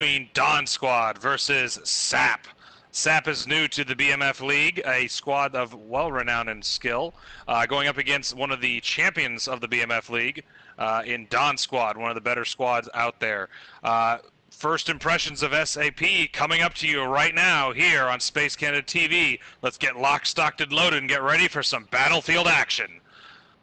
Between Dawn Squad versus SaP. SaP is new to the BMF League, a squad of well-renowned in skill, going up against one of the champions of the BMF League in Dawn Squad, one of the better squads out there. First impressions of SaP coming up to you right now here on Space Canada TV. Let's get locked, stocked, and loaded and get ready for some battlefield action.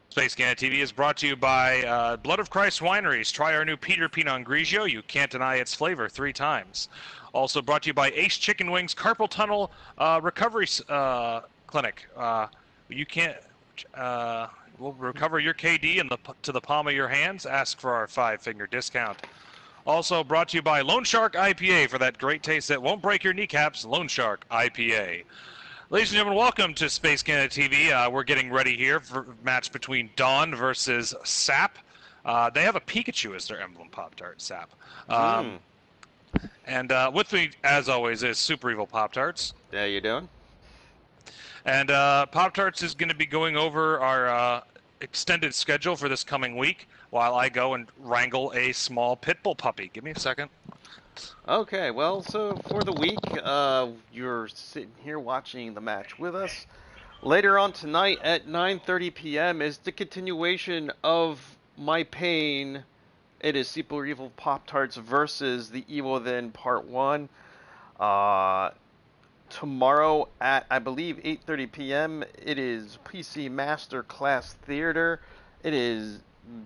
Space Canada TV is brought to you by Blood of Christ Wineries. Try our new Peter Pinot Grigio. You can't deny its flavor 3 times. Also brought to you by Ace Chicken Wings Carpal Tunnel Recovery Clinic. You can't... we'll recover your KD to the palm of your hands. Ask for our 5-finger discount. Also brought to you by Lone Shark IPA for that great taste that won't break your kneecaps. Lone Shark IPA. Ladies and gentlemen, welcome to Space Canada TV. We're getting ready here for a match between Dawn versus SaP. They have a Pikachu as their emblem, Pop-Tart, SaP. And with me, as always, is SuprEvilPoptarts. How you doing? And Pop-Tarts is going to be going over our extended schedule for this coming week while I go and wrangle a small pit bull puppy. Give me a second. Okay, well, so for the week, you're sitting here watching the match with us. Later on tonight at 9:30 p.m. is the continuation of My Pain. It is SuprEvilPoptarts versus The Evil Within Part 1. Tomorrow at, I believe, 8:30 p.m. it is PC Masterclass Theater. It is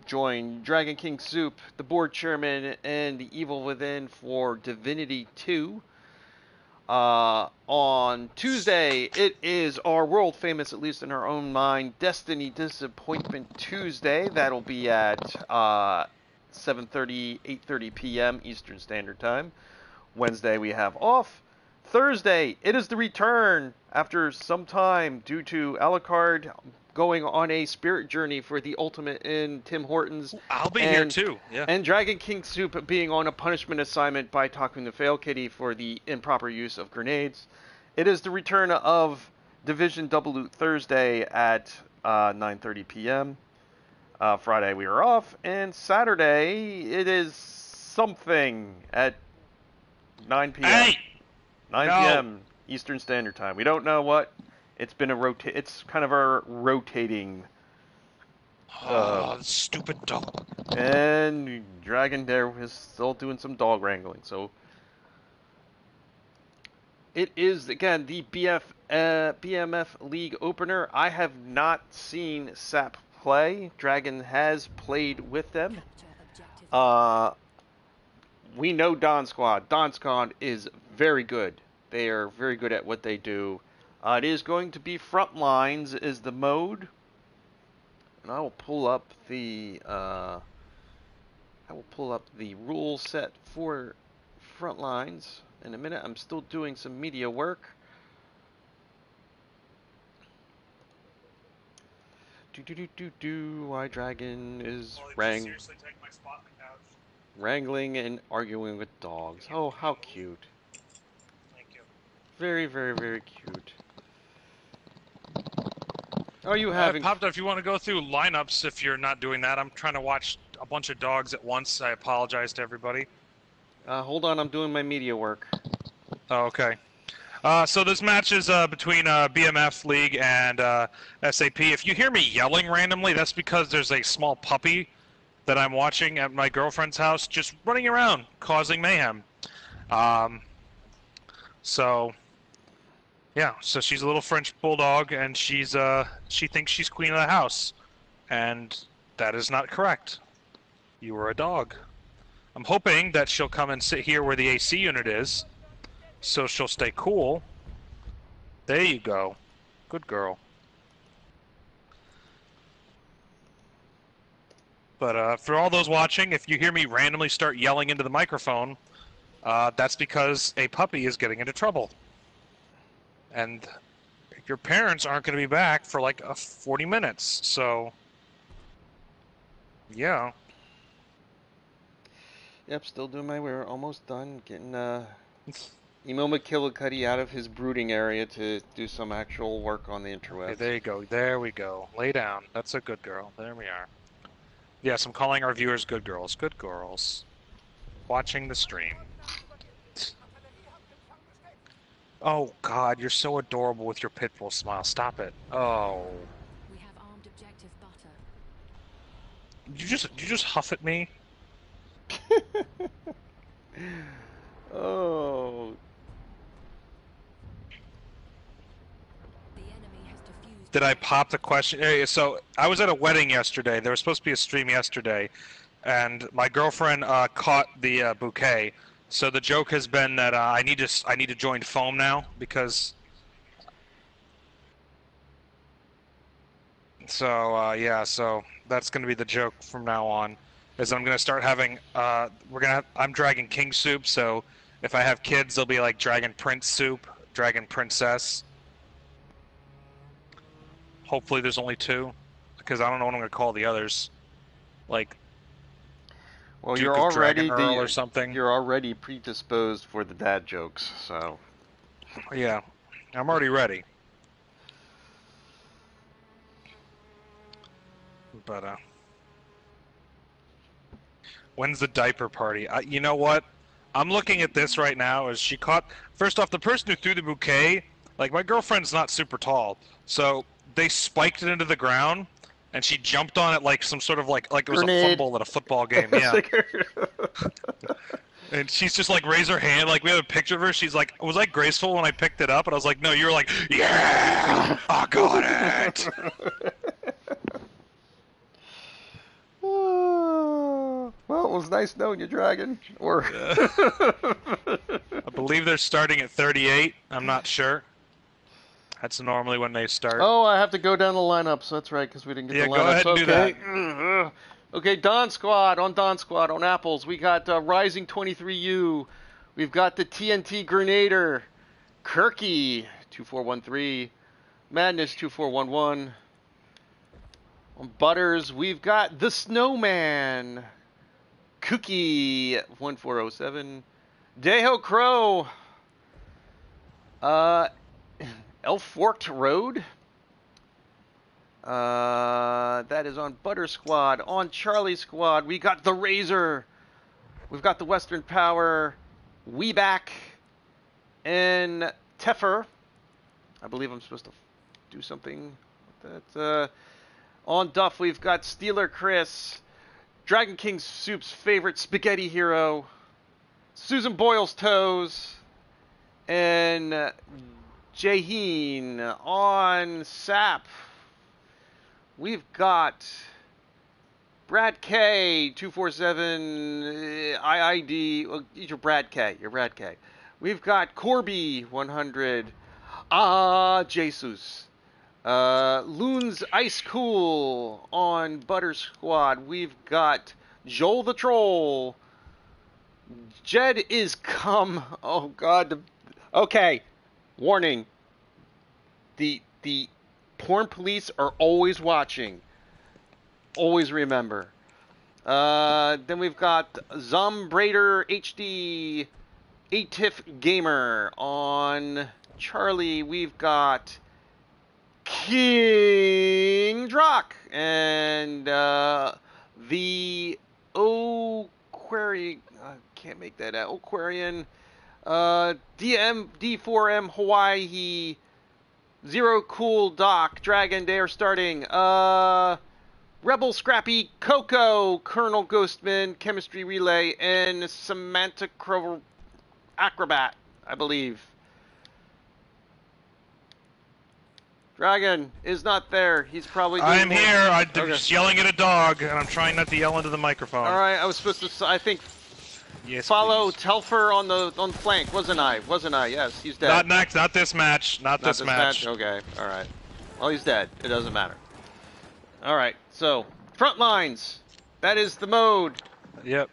join DragonKingSoup, the board chairman, and the Evil Within for Divinity 2. On Tuesday, it is our world famous, at least in our own mind, Destiny Disappointment Tuesday. That'll be at 7:30, 8:30 p.m. Eastern Standard Time. Wednesday, we have off. Thursday, it is the return after some time due to Alucard going on a spirit journey for the ultimate in Tim Hortons. I'll be here too. Yeah. And DragonKingSoup being on a punishment assignment by Takun the Fail Kitty for the improper use of grenades. It is the return of Division Double Loot Thursday at 9:30 p.m. Friday we are off, and Saturday it is something at 9 p.m. Hey! 9 p.m. Eastern Standard Time. We don't know what. It's been it's kind of a rotating. Stupid dog. And Dragon there is still doing some dog wrangling. So it is again the BMF League opener. I have not seen SaP play. Dragon has played with them. We know Dawn Squad. Dawn Squad is very good. They are very good at what they do. It is going to be Frontlines is the mode, and I will pull up the rule set for Frontlines in a minute. I'm still doing some media work. Why Dragon is wrangling and arguing with dogs. Oh, how cute. Thank you. Very, very, very cute. Are you having... Popped up if you want to go through lineups if you're not doing that. I'm trying to watch a bunch of dogs at once. I apologize to everybody. Hold on, I'm doing my media work. Oh, okay. So this match is between BMF League and SaP. If you hear me yelling randomly, that's because there's a small puppy that I'm watching at my girlfriend's house just running around, causing mayhem. So, yeah, so she's a little French bulldog, and she thinks she's queen of the house, and that is not correct. You are a dog. I'm hoping that she'll come and sit here where the AC unit is, so she'll stay cool. There you go. Good girl. But for all those watching, if you hear me randomly start yelling into the microphone, that's because a puppy is getting into trouble. And your parents aren't going to be back for like 40 minutes, so yeah. Yep, still doing my work. Almost done. Getting Emo McKillicuddy out of his brooding area to do some actual work on the interwebs. Okay, there you go. There we go. Lay down. That's a good girl. There we are. Yes, I'm calling our viewers good girls. Good girls. Watching the stream. Oh God, you're so adorable with your pitbull smile. Stop it. Oh. We have armed objective butter. Did you just huff at me? Oh. The enemy has defused. Did I pop the question? So I was at a wedding yesterday. There was supposed to be a stream yesterday, and my girlfriend caught the bouquet. So the joke has been that I need to join foam now because. So yeah, so that's gonna be the joke from now on. Is I'm gonna start having I'm Dragon King Soup. So if I have kids, they'll be like Dragon Prince Soup, Dragon Princess. Hopefully there's only two, because I don't know what I'm gonna call the others. Like Well, Duke you're of already Dragon Earl or something. You're already predisposed for the dad jokes, so. Yeah, I'm already ready. But when's the diaper party? You know what? I'm looking at this right now. As she caught. First off, the person who threw the bouquet, like my girlfriend's not super tall, so they spiked it into the ground, and she jumped on it like some sort of like it was Grenade. a fumble at a football game. Yeah. And she's just like raised her hand. Like we have a picture of her. She's like, was I graceful when I picked it up? And I was like, no. You were like, yeah, I got it. Well, it was nice knowing you, Dragon. Or I believe they're starting at 38. I'm not sure. That's normally when they start. oh, I have to go down the lineups. That's right, because we didn't get Yeah, the lineups. go ahead and do okay. that. Okay, Don Squad on Apples. We got Rising 23U. We've got the TNT Grenader, Kirky 2413, Madness 2411. On Butters, we've got the Snowman, Cookie 1407, Deho Crow, Elf Forked Road. That is on Butter Squad. On Charlie Squad, we got the Razor. We've got the Western Power, Weeback, and Teffer. I believe I'm supposed to do something with that. On Duff, we've got Steeler Chris, DragonKingSoup's favorite spaghetti hero, Susan Boyle's Toes, and Jaheen. On SaP, we've got Brad K 247 IID. Well, you're Brad K. You're Brad K. We've got Corby 100. Jesus. Loon's Ice Cool on Butter Squad. We've got Joel the Troll. Jed is come. Oh God. Okay. Warning. The porn police are always watching. Always remember. Then we've got Zombrader HD, Atif Gamer. On Charlie, we've got King Drock and the Aquarian. Can't make that out. Aquarian. D4M Hawaii. Zero Cool Doc. Dragon. They are starting. Rebel Scrappy, Coco, Colonel Ghostman, Chemistry Relay, and Samantha Acrobat, I believe. Dragon is not there. He's probably doing I'm more. here. I'm just yelling at a dog, and I'm trying not to yell into the microphone. All right, I was supposed to. I think Yes, follow please. Telfer on the flank, wasn't I? Wasn't I? Yes, he's dead. Not next. Not this match. Not this match. Okay. All right. Well, he's dead. It doesn't matter. All right. So Frontlines. That is the mode. Yep.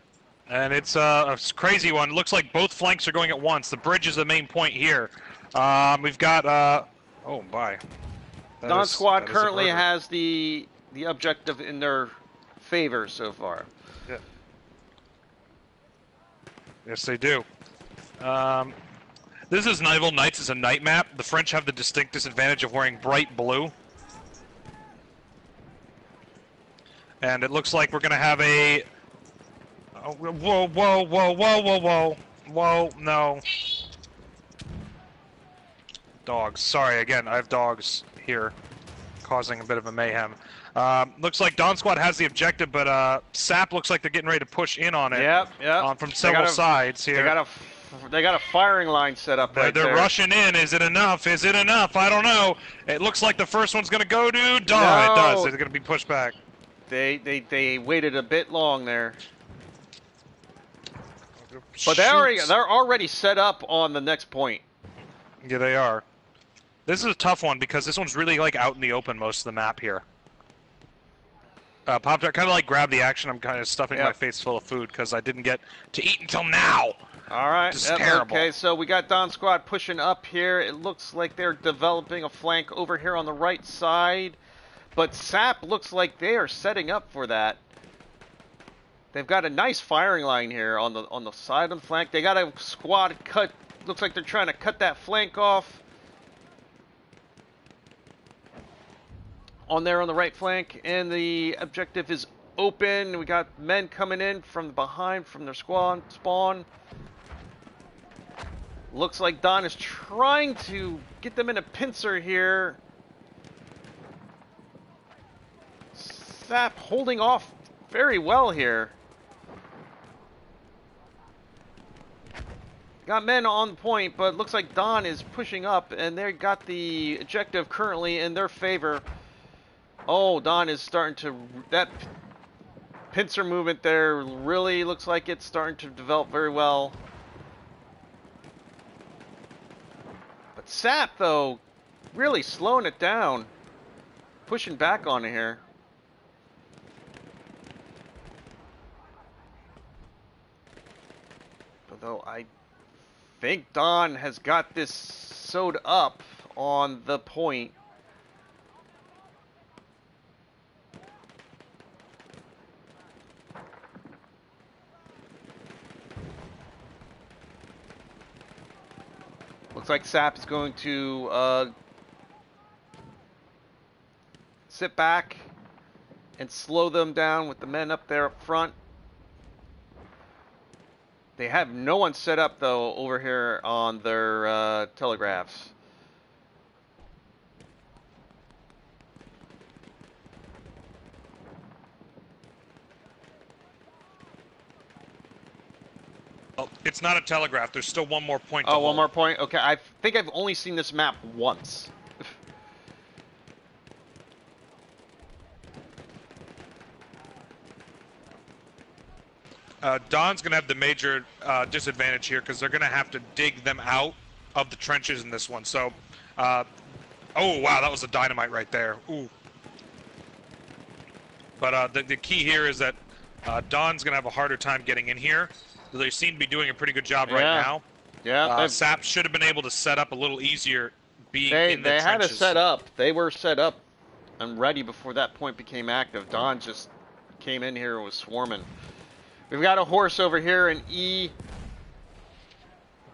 And it's a crazy one. Looks like both flanks are going at once. The bridge is the main point here. We've got oh my. Don Squad currently has the objective in their favor so far. Yeah. Yes, they do. This is Nival Knights is a night map. The French have the distinct disadvantage of wearing bright blue. And it looks like we're going to have a... Oh, whoa, whoa, whoa, whoa, whoa, whoa. Whoa, no. Dogs. Sorry, again, I have dogs here, causing a bit of a mayhem. Looks like Dawn Squad has the objective, but SaP looks like they're getting ready to push in on it. Yep. From several sides here. They got a firing line set up right there. They're rushing in. Is it enough? Is it enough? I don't know. It looks like the first one's going to go to Dawn. No. It does. It's going to be pushed back. They waited a bit long there. But they're already set up on the next point. Yeah, they are. This is a tough one because this one's really like out in the open most of the map here. Poptart, kind of like grab the action. I'm kind of stuffing my face full of food because I didn't get to eat until now. All right. This is terrible. Okay, so we got Dawn Squad pushing up here. It looks like they're developing a flank over here on the right side. But SaP looks like they are setting up for that. They've got a nice firing line here on the side of the flank. They got a squad cut. Looks like they're trying to cut that flank off. On there on the right flank, and the objective is open. We got men coming in from behind from their spawn. Looks like Dawn is trying to get them in a pincer here. SaP holding off very well here. Got men on point, but looks like Dawn is pushing up, and they got the objective currently in their favor. Oh, Dawn is starting to... That pincer movement there really looks like it's starting to develop very well. But SaP, though, really slowing it down. Pushing back on it here. Although I think Dawn has got this sewed up on the point. Looks like SaP is going to sit back and slow them down with the men up there up front. They have no one set up, though, over here on their telegraphs. Oh, it's not a telegraph. There's still one more point to Oh, hold. one more point? Okay, I think I've only seen this map once. Dawn's going to have the major disadvantage here because they're going to have to dig them out of the trenches in this one. So, oh, wow, that was a dynamite right there. Ooh. But the key here is that Dawn's going to have a harder time getting in here. They seem to be doing a pretty good job right now. Yeah. SaP should have been able to set up a little easier being in the trenches. They had to set up. They were set up and ready before that point became active. Dawn just came in here and was swarming. We've got a horse over here in E.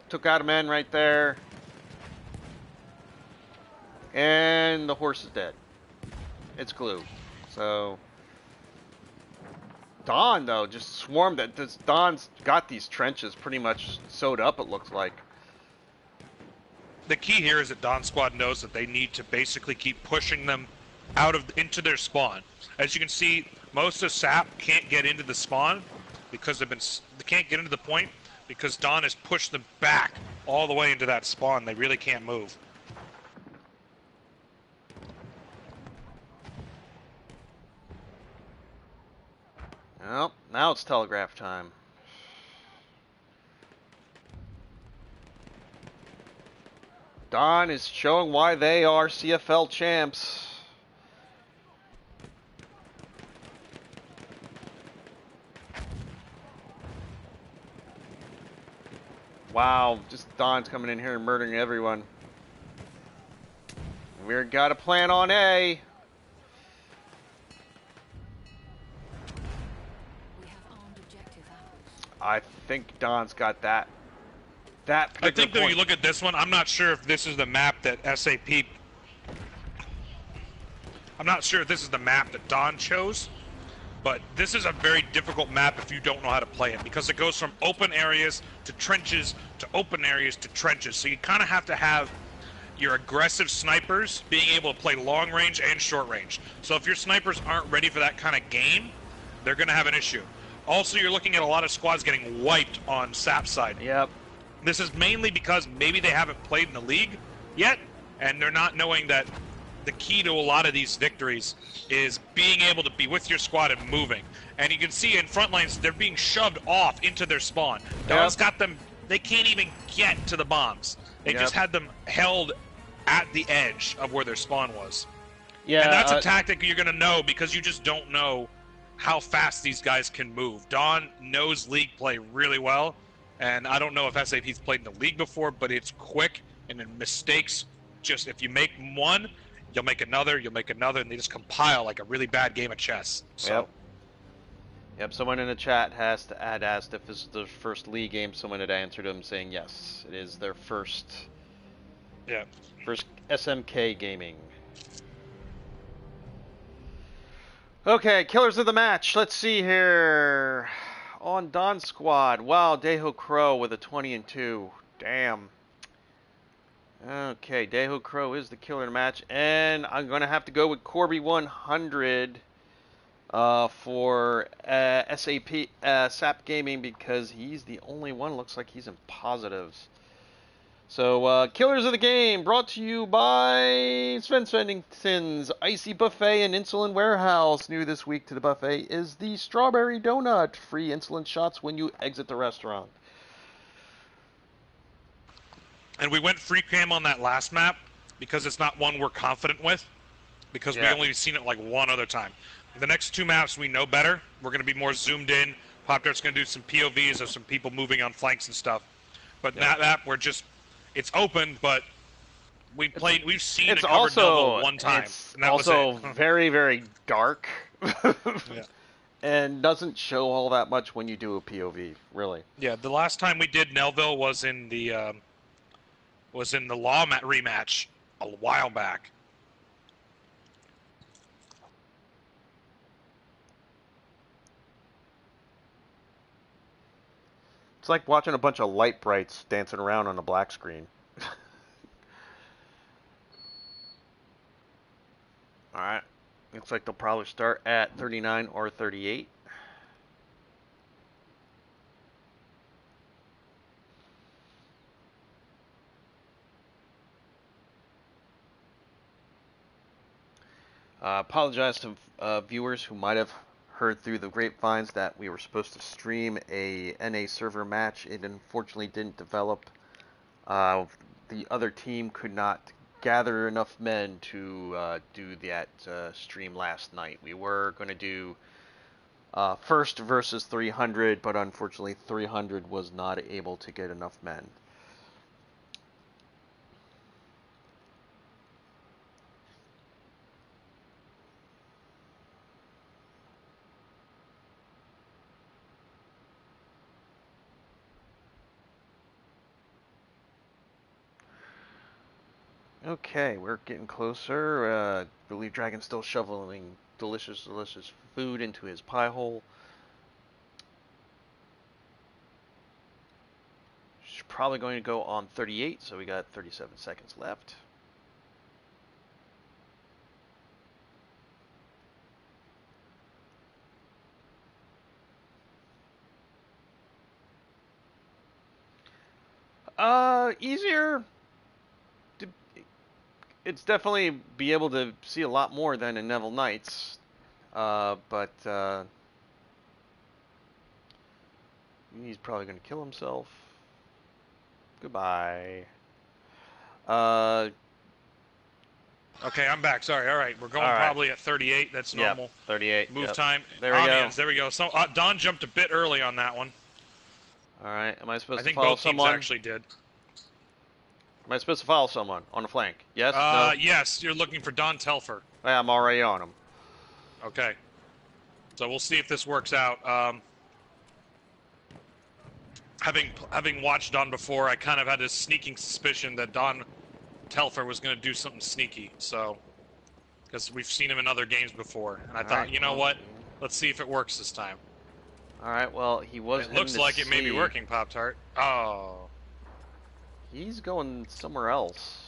Took out a man right there. And the horse is dead. It's glue. So Dawn, though, just swarmed it. Dawn's got these trenches pretty much sewed up, it looks like. The key here is that Dawn Squad knows that they need to basically keep pushing them into their spawn. As you can see, most of SaP can't get into the spawn because they can't get into the point because Dawn has pushed them back all the way into that spawn. They really can't move. Well, now it's telegraph time. Dawn is showing why they are CFL champs. Wow, just Dawn's coming in here and murdering everyone. We've got a plan on A. I think Dawn's got that. I think though you look at this one, I'm not sure if this is the map that SaP. I'm not sure if this is the map that Dawn chose, but this is a very difficult map if you don't know how to play it because it goes from open areas to trenches to open areas to trenches. So you kind of have to have your aggressive snipers being able to play long range and short range. So if your snipers aren't ready for that kind of game, they're going to have an issue. Also, you're looking at a lot of squads getting wiped on SaP side. Yep. This is mainly because maybe they haven't played in the league yet, and they're not knowing that the key to a lot of these victories is being able to be with your squad and moving. And you can see in Frontlines, they're being shoved off into their spawn. Don's got them, they can't even get to the bombs. They just had them held at the edge of where their spawn was. Yeah, and that's a tactic you're going to know because you just don't know how fast these guys can move. Don knows league play really well, and I don't know if SAP's played in the league before, but it's quick, and then mistakes, just if you make one, you'll make another, and they just compile like a really bad game of chess. So. Yep, someone in the chat had asked if this is their first league game. Someone had answered them saying yes, it is their first SMK gaming. Okay, killers of the match. Let's see here. On Don's squad, wow, Daeho Crow with a 20-2. Damn. Okay, Daeho Crow is the killer of the match, and I'm gonna have to go with Corby 100 for SAP Gaming because he's the only one. Looks like he's in positives. So, Killers of the Game, brought to you by Sven Svenson's Icy Buffet and Insulin Warehouse. New this week to the buffet is the Strawberry Donut. Free insulin shots when you exit the restaurant. And we went free cam on that last map because it's not one we're confident with, because we only seen it like one other time. The next two maps we know better. We're going to be more zoomed in. Poptart's going to do some POVs of some people moving on flanks and stuff. But that map, we're just... It's open, but we've seen a covered Novo one time. It's and that also was it. very, very dark. And doesn't show all that much when you do a POV, really. Yeah, the last time we did Nelville was in the Law rematch a while back. It's like watching a bunch of light brights dancing around on a black screen. Alright. Looks like they'll probably start at 39 or 38. Apologize to viewers who might have heard through the grapevines that we were supposed to stream a NA server match. It unfortunately didn't develop. The other team could not gather enough men to do that stream last night. We were going to do first versus 300, but unfortunately 300 was not able to get enough men. Okay, we're getting closer. I believe Dragon's still shoveling delicious, delicious food into his pie hole. She's probably going to go on 38, so we got 37 seconds left. Easier. It's definitely be able to see a lot more than in Neville Knights, but he's probably going to kill himself. Goodbye. Okay, I'm back. Sorry. All right, we're going probably at 38. That's normal. Yep, 38. Move time. There we go. There we go. So Don jumped a bit early on that one. All right. Am I supposed to I follow think both someone? teams actually did. Am I supposed to follow someone on the flank? Yes? No? Yes, you're looking for Don Telfer. Yeah, I'm already on him. Okay. So we'll see if this works out. Having watched Don before, I kind of had a sneaking suspicion that Don Telfer was going to do something sneaky. So, because we've seen him in other games before, and I thought, you know what? Let's see if it works this time. All right. Well, he was. It looks like it may be working, Pop-Tart. Oh. He's going somewhere else.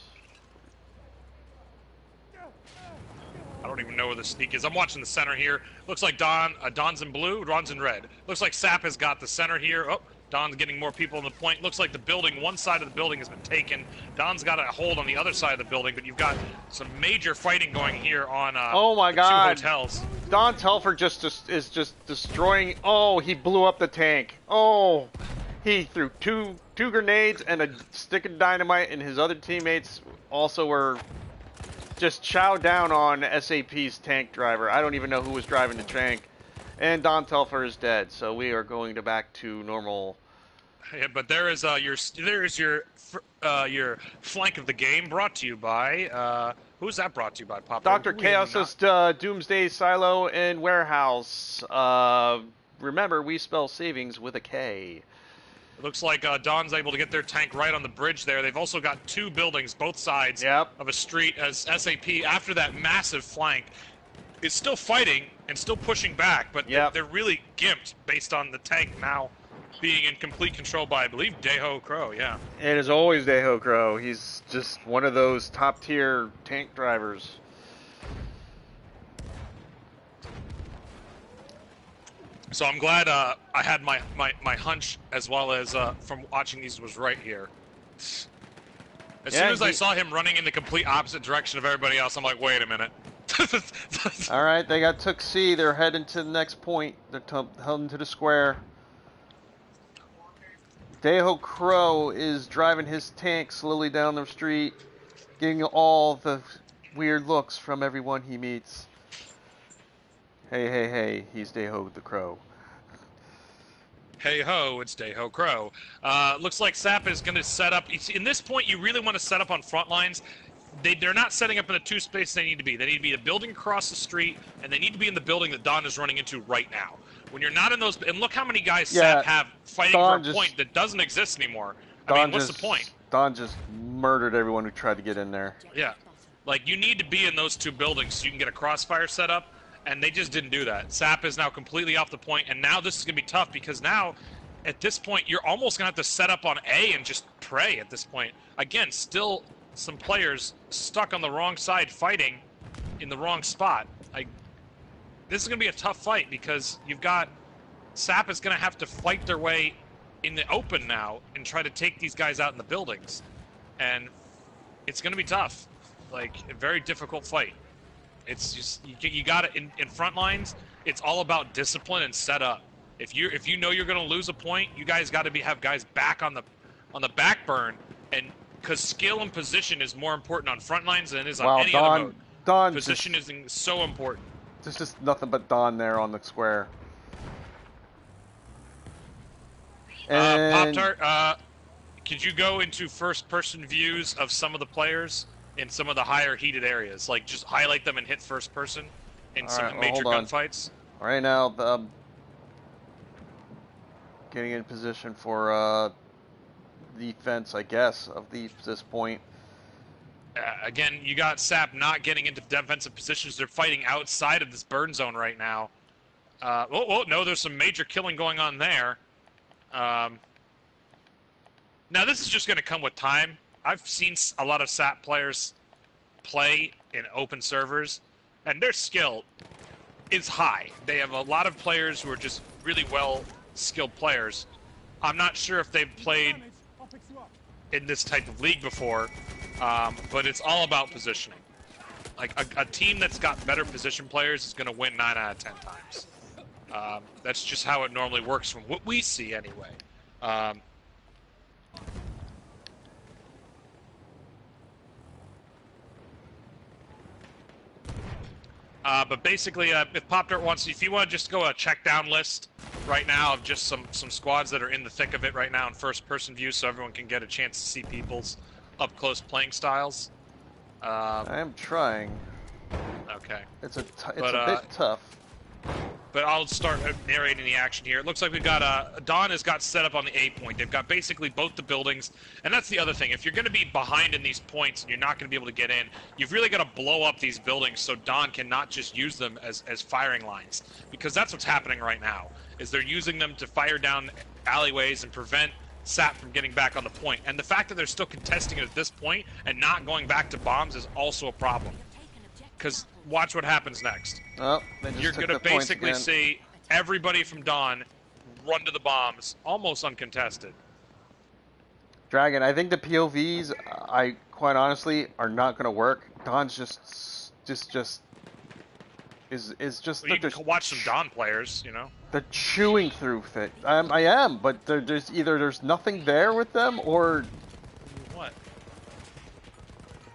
I don't even know where the sneak is. I'm watching the center here. Looks like Don's in blue, Don's in red. Looks like SaP has got the center here. Oh, Don's getting more people on the point. Looks like the building, one side of the building has been taken. Don's got a hold on the other side of the building, but you've got some major fighting going here on oh my God. 2 hotels. Don Telfer is just destroying. Oh, he blew up the tank. Oh, he threw two grenades and a stick of dynamite, and his other teammates also were just chowed down on SAP's tank driver. I don't even know who was driving the tank. And Don Telfer is dead, so we are going back to normal. Yeah, but there is your flank of the game brought to you by who's that brought to you by? Pop Dr. Chaos's Doomsday Silo and Warehouse. Remember, we spell savings with a K. It looks like Don's able to get their tank right on the bridge there. They've also got 2 buildings, both sides of a street, as SAP, after that massive flank, is still fighting and still pushing back, but they're really gimped based on the tank now being in complete control by, I believe, Daeho Crow, yeah. It is always Daeho Crow. He's just one of those top-tier tank drivers. So I'm glad I had my hunch, as well as from watching these, was right here. As soon as I saw him running in the complete opposite direction of everybody else, I'm like, wait a minute. Alright, they got Took C. They're heading to the next point. They're heading to the square. Daeho Crow is driving his tank slowly down the street, getting all the weird looks from everyone he meets. Hey, hey, hey, he's Daeho the Crow. Hey ho, it's Daeho Crow. Looks like SaP is going to set up. In this point, you really want to set up on Frontlines. They're not setting up in the 2 spaces they need to be. They need to be the building across the street, and they need to be in the building that Don is running into right now. When you're not in those, and look how many guys SaP have fighting for a point that doesn't exist anymore. I mean, what's the point? Don just murdered everyone who tried to get in there. Yeah, like you need to be in those 2 buildings so you can get a crossfire set up, and they just didn't do that. SaP is now completely off the point, and now this is going to be tough because now, at this point, you're almost going to have to set up on A and just pray at this point. Again, still some players stuck on the wrong side fighting in the wrong spot. This is going to be a tough fight because you've got SaP is going to have to fight their way in the open now and try to take these guys out in the buildings. And it's going to be tough. Like, a very difficult fight. It's just, you got it in front lines, it's all about discipline and setup. If you know you're going to lose a point, you guys got to have guys back on the back burn, and because skill and position is more important on front lines than it is on any other mode. Position is so important. There's just nothing but Don there on the square. And Pop-Tart, could you go into first-person views of some of the players in some of the higher heated areas? Like, just highlight them and hit first person in some major gunfights? Right now, getting in position for defense, I guess, of this point. Again, you got SaP not getting into defensive positions. They're fighting outside of this burn zone right now. No, there's some major killing going on there. Now, this is just going to come with time. I've seen a lot of SaP players play in open servers, and their skill is high. They have a lot of players who are just really well-skilled players. I'm not sure if they've played in this type of league before, but it's all about positioning. Like, a team that's got better position players is going to win 9 out of 10 times. That's just how it normally works from what we see anyway. But basically, if Pop-Tart wants, if you want to just go a check down list right now of just some squads that are in the thick of it right now in first-person view, so everyone can get a chance to see people's up-close playing styles. I am trying. Okay. It's a bit tough. But I'll start narrating the action here. It looks like we've got Don has got set up on the A point. They've got basically both the buildings, and that's the other thing. If you're going to be behind in these points and you're not going to be able to get in, you've really got to blow up these buildings so Don can not just use them as firing lines, because that's what's happening right now. Is they're using them to fire down alleyways and prevent SaP from getting back on the point. And the fact that they're still contesting it at this point and not going back to bombs is also a problem. because watch what happens next. Oh, they just You're took going to the points basically again. see everybody from Dawn run to the bombs, almost uncontested. Dragon, I think the POVs, I quite honestly, are not going to work. Dawn's is just Well, you that can watch some Dawn players, you know. they're chewing through it. I am, but there's either there's nothing there with them or What?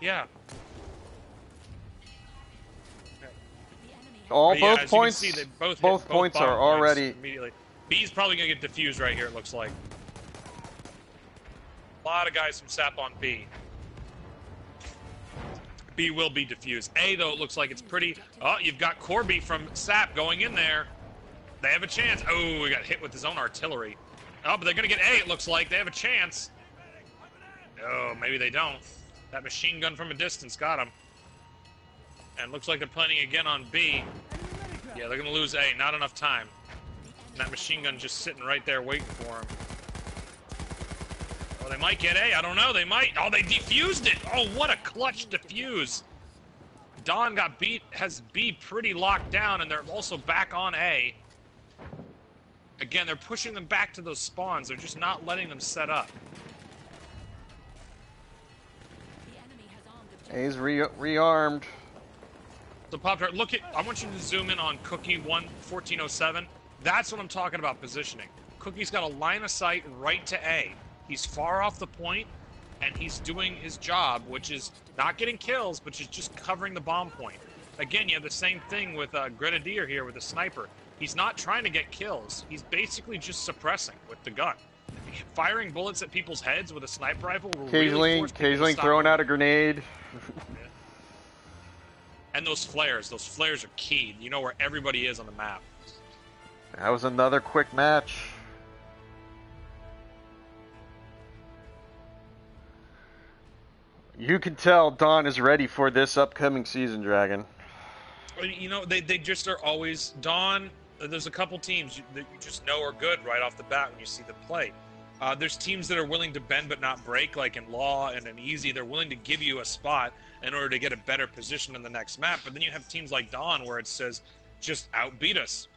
Yeah. all But yeah, both as you can points. see, they both hit Both points bottom are points already. immediately. B's probably going to get diffused right here, it looks like. A lot of guys from SaP on B. B will be diffused. A, though, it looks like it's pretty... Oh, you've got Corby from SaP going in there. They have a chance. Oh, he got hit with his own artillery. Oh, but they're going to get A, it looks like. They have a chance. Oh, maybe they don't. That machine gun from a distance got him. And looks like they're planning again on B. Yeah, they're going to lose A. Not enough time. And that machine gun just sitting right there waiting for him. Oh, they might get A. I don't know. They might. Oh, they defused it. Oh, what a clutch defuse. Dawn has B pretty locked down, and they're also back on A. Again, they're pushing them back to those spawns. They're just not letting them set up. A's rearmed. So, Pop-Tart, look at... I want you to zoom in on Cookie 1407. That's what I'm talking about positioning. Cookie's got a line of sight right to A. He's far off the point, and he's doing his job, which is not getting kills, but just covering the bomb point. Again, you have the same thing with Grenadier here with the sniper. He's not trying to get kills. He's basically just suppressing with the gun. Firing bullets at people's heads with a sniper rifle will really force people to stop throwing them. out a grenade. And those flares are key. You know where everybody is on the map. That was another quick match. You can tell Dawn is ready for this upcoming season, Dragon. You know, they just are always... Dawn, there's a couple teams that you just know are good right off the bat when you see them play. There's teams that are willing to bend but not break, like in Law and in Easy. They're willing to give you a spot in order to get a better position in the next map. But then you have teams like Dawn where it says, just outbeat us.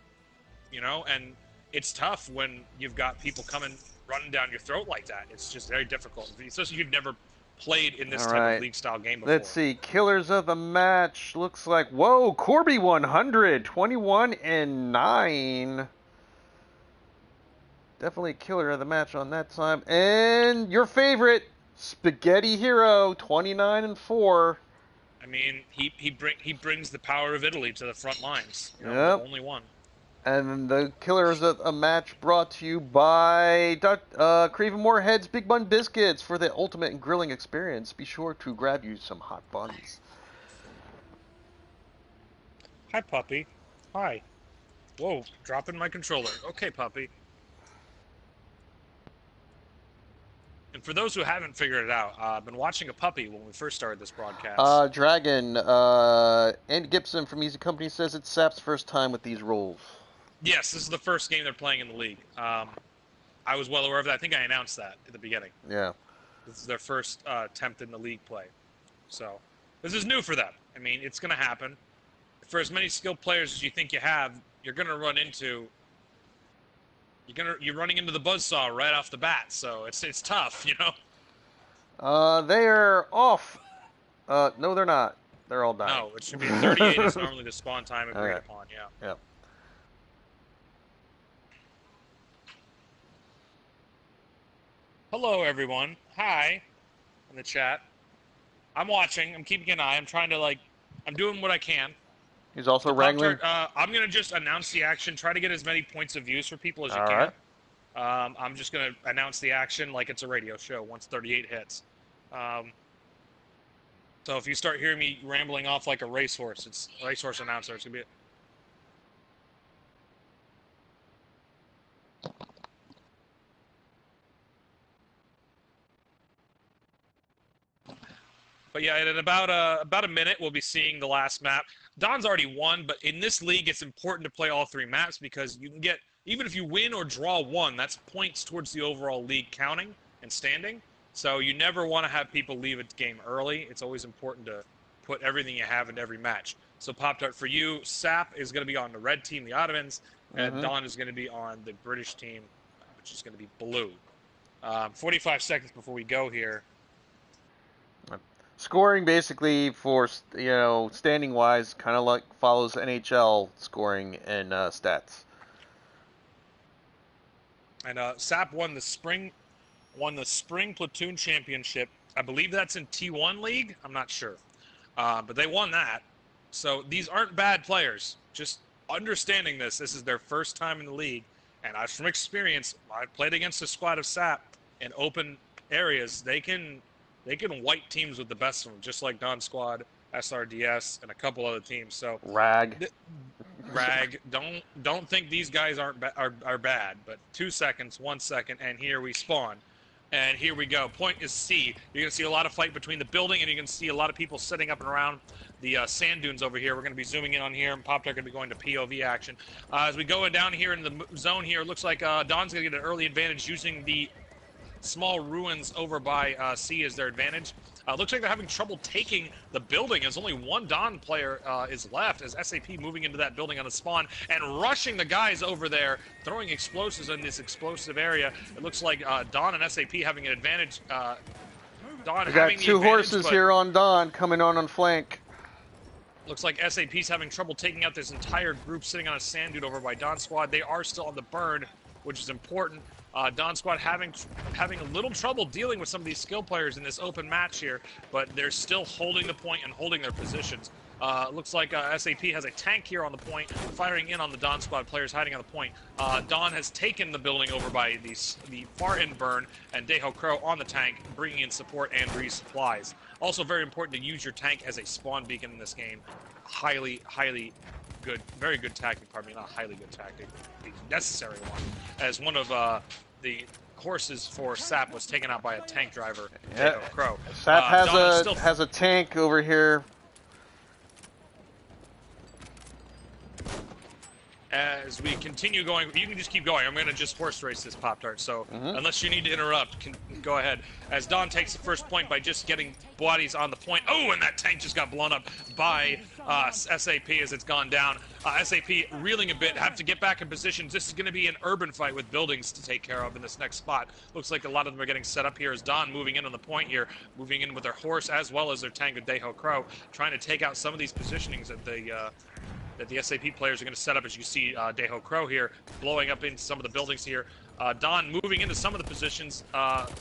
You know, and it's tough when you've got people coming running down your throat like that. It's just very difficult, especially if you've never played in this type of league-style game before. Let's see. Killers of the match. Looks like, whoa, Corby 100. 21 and 9. Definitely a killer of the match on that time. And your favorite, Spaghetti Hero, 29 and 4. I mean, he brings the power of Italy to the front lines. You know, Yep. the only one. And the killers of a match brought to you by Craven Moorhead's Big Bun Biscuits for the ultimate grilling experience. Be sure to grab you some hot buns. Hi, puppy. Hi. Whoa, dropping my controller. Okay, puppy. And for those who haven't figured it out, I've been watching a puppy when we first started this broadcast. Dragon, Andy Gibson from Easy Company says it's SaP's first time with these roles. Yes, this is the first game they're playing in the league. I was well aware of that. I think I announced that at the beginning. Yeah. This is their first attempt in the league play. So, this is new for them. I mean, it's going to happen. For as many skilled players as you think you have, you're going to run into... You're running into the buzzsaw right off the bat, so it's tough, you know? They're off. No, they're not. They're all dying. No, it should be 38 is normally the spawn time agreed upon, yeah. Yep. Hello, everyone. Hi. In the chat. I'm watching. I'm keeping an eye. I'm trying to, I'm doing what I can. He's also wrangling. I'm going to just announce the action. Try to get as many points of views for people as you can. Right. I'm just going to announce the action like it's a radio show once 38 hits. So if you start hearing me rambling off like a racehorse, it's a racehorse announcer. It's going to be... But yeah, in about a minute, we'll be seeing the last map. Don's already won, but in this league, it's important to play all three maps because you can get, even if you win or draw one, that's points towards the overall league counting and standing. So you never want to have people leave a game early. It's always important to put everything you have into every match. So Pop-Tart, for you, SaP is going to be on the red team, the Ottomans, and Don is going to be on the British team, which is going to be blue. 45 seconds before we go here. Scoring basically for, standing wise, kind of like follows NHL scoring and stats. And SaP won the spring platoon championship. I believe that's in T1 League. I'm not sure, but they won that. So these aren't bad players. Just understanding this is their first time in the league, and from experience, I played against a squad of SaP in open areas. They can wipe teams with the best of them, just like Don Squad, SRDS, and a couple other teams. So Rag. Don't think these guys are bad. But 2 seconds, 1 second, and here we spawn. And here we go. Point is C. You're going to see a lot of fight between the building, and you're going to see a lot of people setting up and around the sand dunes over here. We're going to be zooming in on here, and Pop-Tart going to be going to POV action. As we go down here in the zone here, it looks like Don's going to get an early advantage using the small ruins over by C as their advantage. Looks like they're having trouble taking the building as only one Don player is left, as SaP moving into that building on the spawn and rushing the guys over there, throwing explosives in this explosive area. It looks like Don and SaP having an advantage. Don We having got the two advantage, horses here on Don coming on flank. Looks like SAP's having trouble taking out this entire group sitting on a sand dune over by Don Squad. They are still on the burn, which is important. Don Squad having a little trouble dealing with some of these skill players in this open match here, but they're still holding the point and holding their positions. Looks like SaP has a tank here on the point, firing in on the Don Squad players hiding on the point. Don has taken the building over by the far end burn, and Deho Crow on the tank, bringing in support and resupplies. Also very important to use your tank as a spawn beacon in this game. Highly good, very good tactic, pardon me, not highly good tactic, the necessary one, as one of the horses for SaP was taken out by a tank driver, Deho Crow. SaP has a tank over here. As we continue going, you can just keep going. I'm going to just horse race this Pop-Tart, so unless you need to interrupt, go ahead. As Don takes the first point by just getting bodies on the point. Oh, and that tank just got blown up by SaP as it's gone down. SaP reeling a bit, have to get back in positions. This is going to be an urban fight with buildings to take care of in this next spot. Looks like a lot of them are getting set up here as Don moving in on the point here, moving in with their horse as well as their tank of Deho Crow, trying to take out some of these positionings that the SaP players are going to set up. As you see Deho Crow here blowing up into some of the buildings here. Don moving into some of the positions.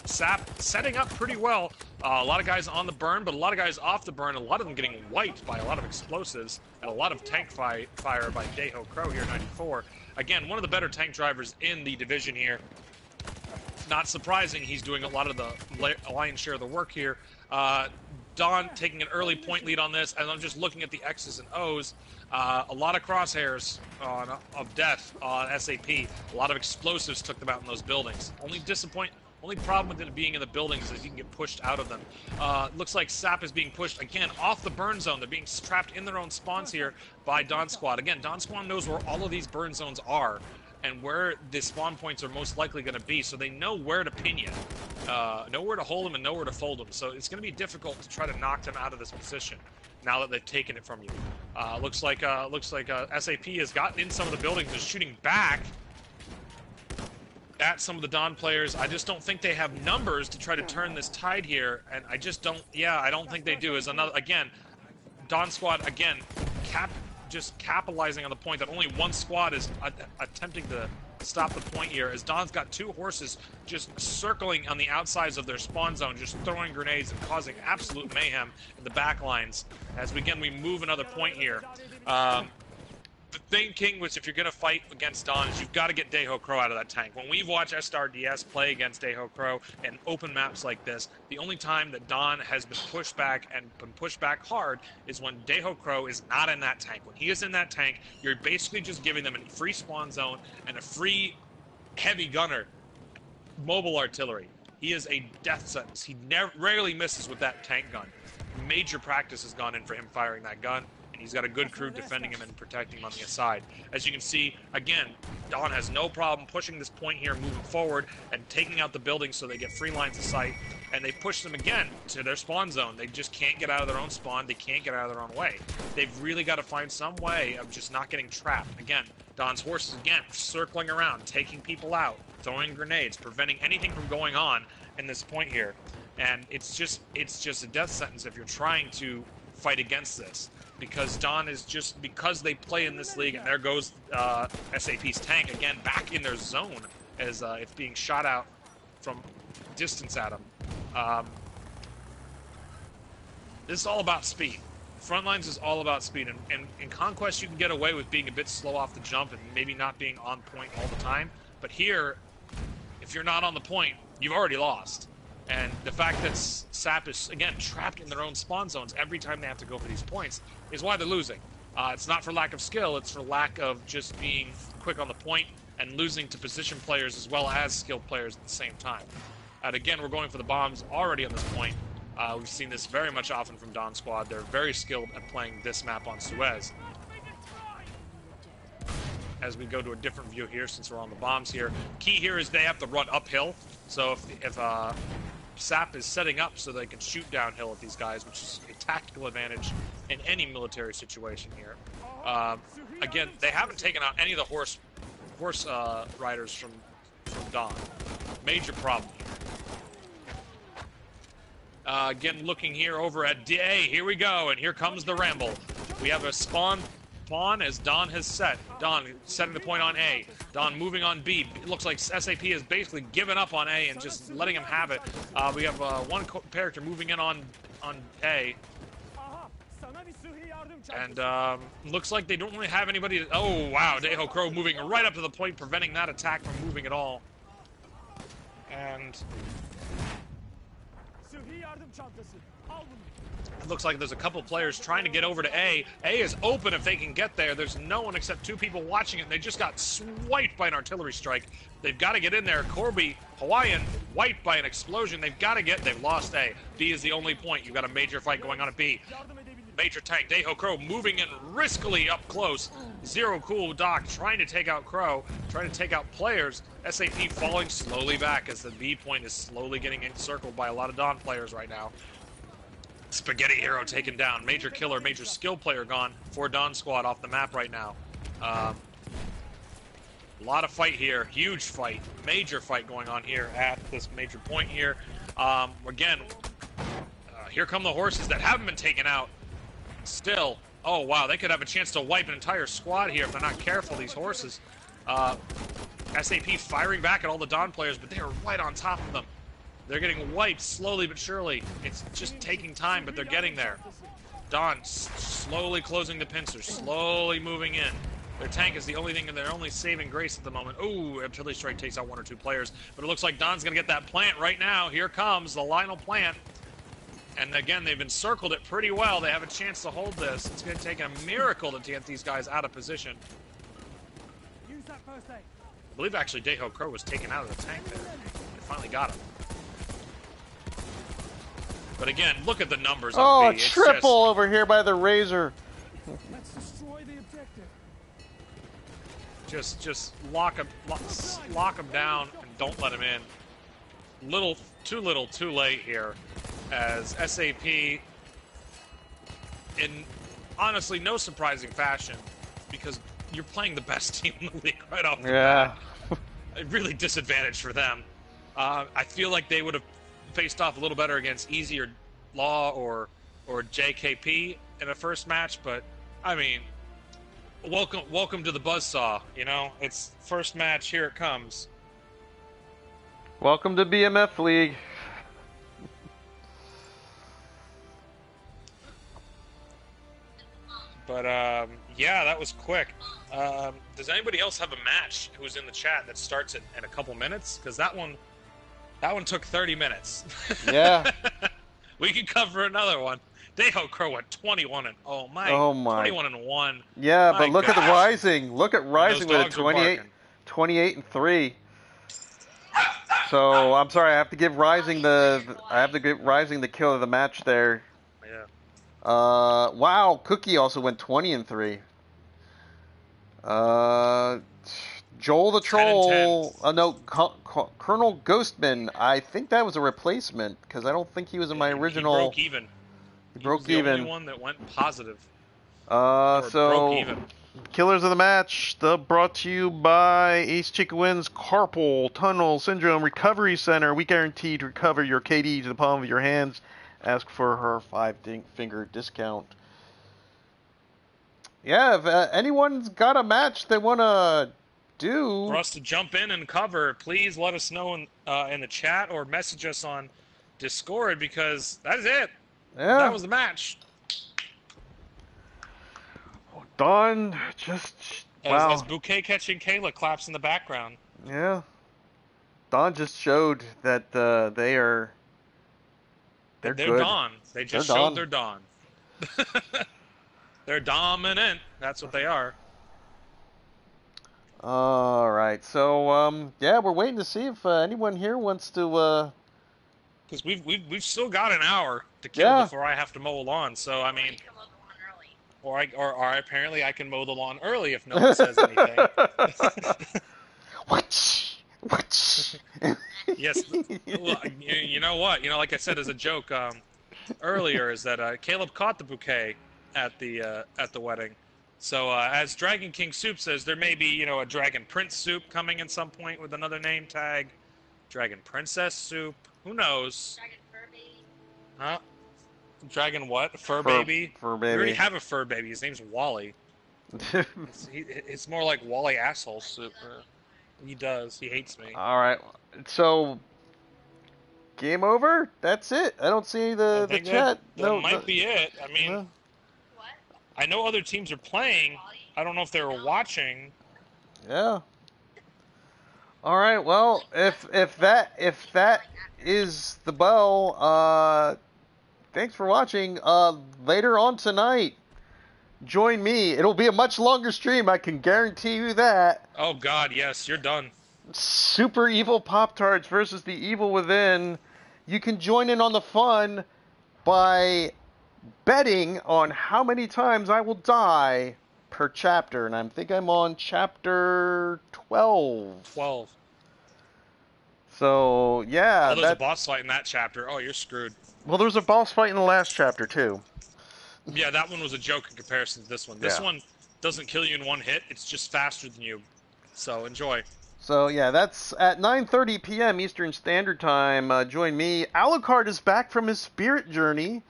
SaP setting up pretty well. A lot of guys on the burn, but a lot of guys off the burn. A lot of them getting wiped by a lot of explosives and a lot of tank fire by Deho Crow here, 94. Again, one of the better tank drivers in the division here. Not surprising, he's doing a lot of the lion's share of the work here. Don taking an early point lead on this, and I'm just looking at the X's and O's. A lot of crosshairs of death on SaP. A lot of explosives took them out in those buildings. Only problem with it being in the buildings is you can get pushed out of them. Looks like SaP is being pushed, again, off the burn zone. They're being trapped in their own spawns here by Don Squad. Again, Don Squad knows where all of these burn zones are and where the spawn points are most likely going to be, so they know where to pin you, know where to hold them, and know where to fold them. So it's going to be difficult to try to knock them out of this position now that they've taken it from you. Looks like SaP has gotten in some of the buildings and is shooting back at some of the Don players. I just don't think they have numbers to try to turn this tide here, and I just don't. Yeah, I don't think they do. Is another again, Don Squad again, just capitalizing on the point that only one squad is attempting to stop the point here, as Don's got two horses just circling on the outsides of their spawn zone, just throwing grenades and causing absolute mayhem in the back lines. As we move another point here. The thing, King, was if you're going to fight against Don, is you've got to get Deho Crow out of that tank. When we've watched SRDS play against Deho Crow in open maps like this, the only time that Don has been pushed back and been pushed back hard is when Deho Crow is not in that tank. When he is in that tank, you're basically just giving them a free spawn zone and a free heavy gunner, mobile artillery. He is a death sentence. He rarely misses with that tank gun. Major practice has gone in for him firing that gun. He's got a good crew defending him and protecting him on the side. As you can see, again, Don has no problem pushing this point here, moving forward, and taking out the buildings so they get free lines of sight. And they push them again to their spawn zone. They just can't get out of their own spawn. They can't get out of their own way. They've really got to find some way of just not getting trapped. Again, Don's horses, again, circling around, taking people out, throwing grenades, preventing anything from going on in this point here. And it's just a death sentence if you're trying to fight against this. Because Don is just, because they play in this league, and there goes SAP's tank, again, back in their zone as it's being shot out from distance at them. This is all about speed. Frontlines is all about speed, and in Conquest you can get away with being a bit slow off the jump and maybe not being on point all the time, but here, if you're not on the point, you've already lost. And the fact that SaP is, again, trapped in their own spawn zones every time they have to go for these points is why they're losing. It's not for lack of skill, it's for lack of just being quick on the point and losing to position players as well as skilled players at the same time. And again, we're going for the bombs already on this point. We've seen this very much often from Don's squad. They're very skilled at playing this map on Suez. As we go to a different view here, since we're on the bombs here, key here is they have to run uphill. So if SaP is setting up so they can shoot downhill at these guys, which is a tactical advantage in any military situation here. Again, they haven't taken out any of the horse riders from Don. Major problem. Again, looking here over at A. Here we go, and here comes the ramble. We have a spawn as Don has set. Don setting the point on A. Don moving on B. It looks like SaP has basically given up on A and just letting him have it. We have one character moving in on A. And looks like they don't really have anybody to... Oh, wow. Daeho Crow moving right up to the point, preventing that attack from moving at all. And... it looks like there's a couple players trying to get over to A. A is open if they can get there. There's no one except two people watching it, and they just got swiped by an artillery strike. They've got to get in there. Corby, Hawaiian, wiped by an explosion. They've got to get... They've lost A. B is the only point. You've got a major fight going on at B. Major tank. Daeho Crow moving in riskily up close. Zero Cool Doc trying to take out Crow, trying to take out players. SaP falling slowly back as the B point is slowly getting encircled by a lot of Don players right now. Spaghetti Hero taken down. Major killer, major skill player gone for Don squad off the map right now. A lot of fight here. Huge fight. Major fight going on here at this major point here. Again, here come the horses that haven't been taken out. Still, oh wow, they could have a chance to wipe an entire squad here if they're not careful, these horses. SaP firing back at all the Don players, but they are right on top of them. They're getting wiped slowly but surely. It's just taking time, but they're getting there. Don slowly closing the pincers, slowly moving in. Their tank is the only thing, and their only saving grace at the moment. Ooh, artillery strike takes out one or two players, but it looks like Don's going to get that plant right now. Here comes the Lionel plant. And again, they've encircled it pretty well. They have a chance to hold this. It's going to take a miracle to get these guys out of position. I believe actually Daeho Crow was taken out of the tank there. They finally got him. But again, look at the numbers on B. It's triple over here by the Razor. Let's destroy the objective. Just lock him down and don't let him in. Too little, too late here. As SaP, in honestly no surprising fashion, because you're playing the best team in the league right off the bat. A really disadvantage for them. I feel like they would have faced off a little better against Easy or Law or JKP in a first match, but I mean, welcome to the buzzsaw. You know, it's first match. Here it comes. Welcome to BMF League. But yeah, that was quick. Does anybody else have a match who's in the chat that starts in a couple minutes? Because that one took 30 minutes. Yeah. We can cover another one. Daeho Crow went 21 and 21 and 1. Yeah, My but look at the Rising. Look at Rising with a dogs are 28 and 3. So I'm sorry, I have to give Rising the kill of the match there. Yeah. Wow, Cookie also went 20 and 3. Joel the 10 and 10. Troll. No, Colonel Ghostman. I think that was a replacement because I don't think he was in my original. He broke even. He He broke was the even. only one that went positive. Or So broke even. Killers of the Match, brought to you by Ace Chica Wins Carpal Tunnel Syndrome Recovery Center. We guarantee to recover your KD to the palm of your hands. Ask for her 5-finger discount. Yeah, if anyone's got a match they want to do. For us to jump in and cover, please let us know in the chat or message us on Discord, because that is it. Yeah. That was the match. Dawn just... wow. As Bouquet catching Kayla claps in the background. Yeah. Dawn just showed that they're good. Dawn. They just showed their Dawn. They're dominant. That's what they are. All right. So yeah, we're waiting to see if anyone here wants to. Because we've still got an hour to kill before I have to mow a lawn. So I mean, or apparently I can mow the lawn early if no one says anything. What? Yes. Well, you know what? Like I said as a joke earlier, is that Caleb caught the bouquet at the wedding. So as DragonKingSoup says, there may be a Dragon Prince Soup coming at some point with another name tag. Dragon Princess Soup. Who knows? Dragon Fur Baby. Huh? Dragon what? Fur Baby? Fur We already Baby. have a Fur Baby. His name's Wally. It's more like Wally Asshole Soup. He does. He hates me. All right. So game over. That's it. I don't see the chat. That might be it. I mean, What? I know other teams are playing. I don't know if they were watching. Yeah. All right. Well, if that is the bell, thanks for watching. Later on tonight, join me. It'll be a much longer stream. I can guarantee you that. Oh God, yes, you're done. SuprEvilPoptarts versus the Evil Within. You can join in on the fun by betting on how many times I will die per chapter, and I think I'm on chapter 12. 12. So yeah, Oh, there's a boss fight in that chapter. Oh, you're screwed. well, there was a boss fight in the last chapter too. Yeah, that one was a joke in comparison to this one. This Yeah. one doesn't kill you in one hit. It's just faster than you. So enjoy. So yeah, that's at 9:30 p.m. Eastern Standard Time. Join me. Alucard is back from his spirit journey.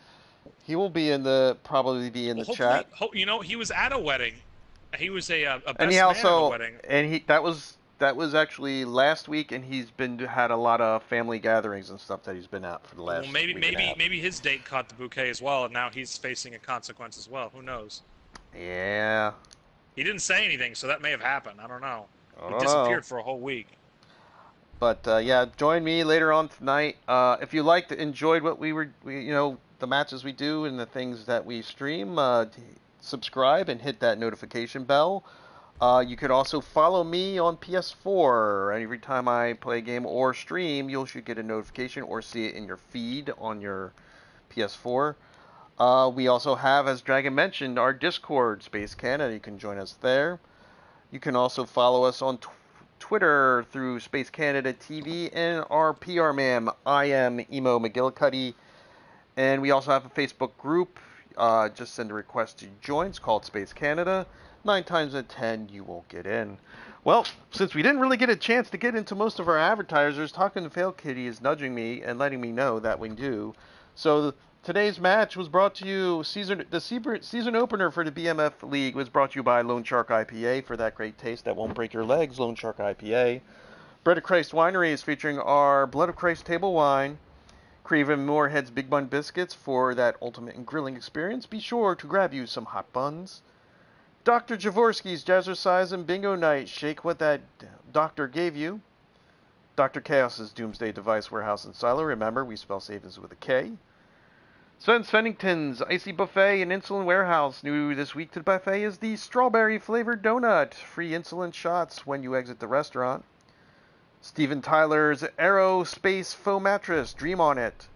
He will be probably be in the chat. He was at a wedding. He was a best And he man also at a wedding. and that was actually last week, and he's had a lot of family gatherings and stuff that he's been at for the last. Well, maybe week and a half. maybe his date caught the bouquet as well, and now he's facing a consequence as well. Who knows? Yeah. He didn't say anything, so that may have happened. I don't know. I He don't disappeared know. for a whole week. But yeah, join me later on tonight. If you enjoyed what the matches we do and the things that we stream, subscribe and hit that notification bell. You could also follow me on PS4. Every time I play a game or stream, you should get a notification or see it in your feed on your PS4. We also have, as Dragon mentioned, our Discord, Space Canada. You can join us there. You can also follow us on Twitter through Space Canada TV and our PR man. I am Emo McGillicuddy. And we also have a Facebook group. Just send a request to join. It's called Space Canada. 9 times out of 10, you won't get in. Well, since we didn't really get a chance to get into most of our advertisers, Takun the Fail Kitty is nudging me and letting me know that we do. So today's match was brought to you. The season opener for the BMF League was brought to you by Lone Shark IPA. For that great taste that won't break your legs, Lone Shark IPA. Bread of Christ Winery is featuring our Blood of Christ table wine. Craven Moorhead's Big Bun Biscuits for that ultimate grilling experience. Be sure to grab you some hot buns. Dr. Jaworski's Jazzercise and Bingo Night. Shake what that doctor gave you. Dr. Chaos's Doomsday Device Warehouse and Silo. Remember, we spell savings with a K. Sven Svennington's Icy Buffet and Insulin Warehouse. New this week to the buffet is the strawberry flavored donut. Free insulin shots when you exit the restaurant. Steven Tyler's Aerospace Foam Mattress. Dream on it.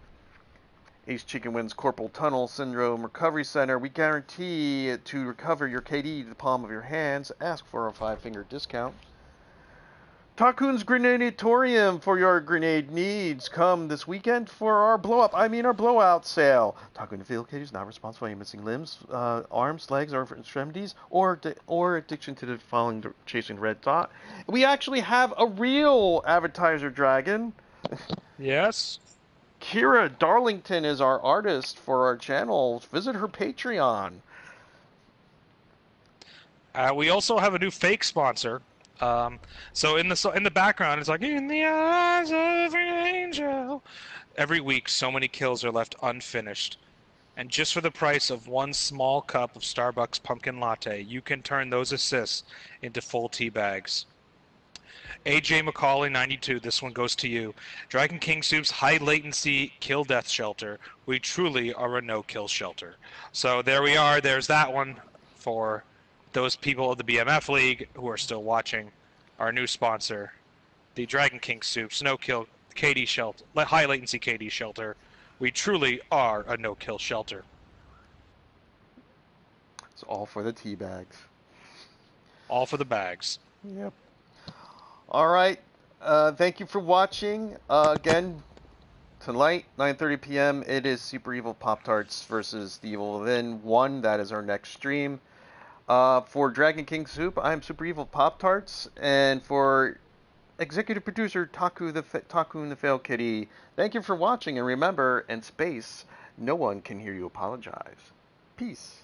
Ace Chicken Wins Corporal Tunnel Syndrome Recovery Center. We guarantee to recover your KD to the palm of your hands. Ask for a 5-finger discount. Takun's Grenadatorium for your grenade needs. Come this weekend for our blowout sale. Takun the Field Kid is not responsible for any missing limbs, arms, legs, or extremities, or addiction to the following chasing red dot. We actually have a real advertiser dragon. Yes. Kira Darlington is our artist for our channel. Visit her Patreon. We also have a new fake sponsor. So in the background, it's like in the eyes of an angel. Every week, so many kills are left unfinished, and just for the price of one small cup of Starbucks pumpkin latte, you can turn those assists into full tea bags. AJ McCauley 92, this one goes to you. DragonKingSoup's high latency kill death shelter. We truly are a no kill shelter. So there we are. There's that one for those people of the BMF League who are still watching. Our new sponsor, the DragonKingSoup's no kill KD shelter, high latency KD shelter. We truly are a no kill shelter. It's all for the tea bags. All for the bags. Yep. All right. Thank you for watching. Again, tonight, 9:30 p.m. It is SuprEvilPoptarts versus the Evil Within 1. That is our next stream. For DragonKingSoup, I am SuprEvilPoptarts, and for executive producer Takun the Fail Kitty, thank you for watching. And remember, in space, no one can hear you apologize. Peace.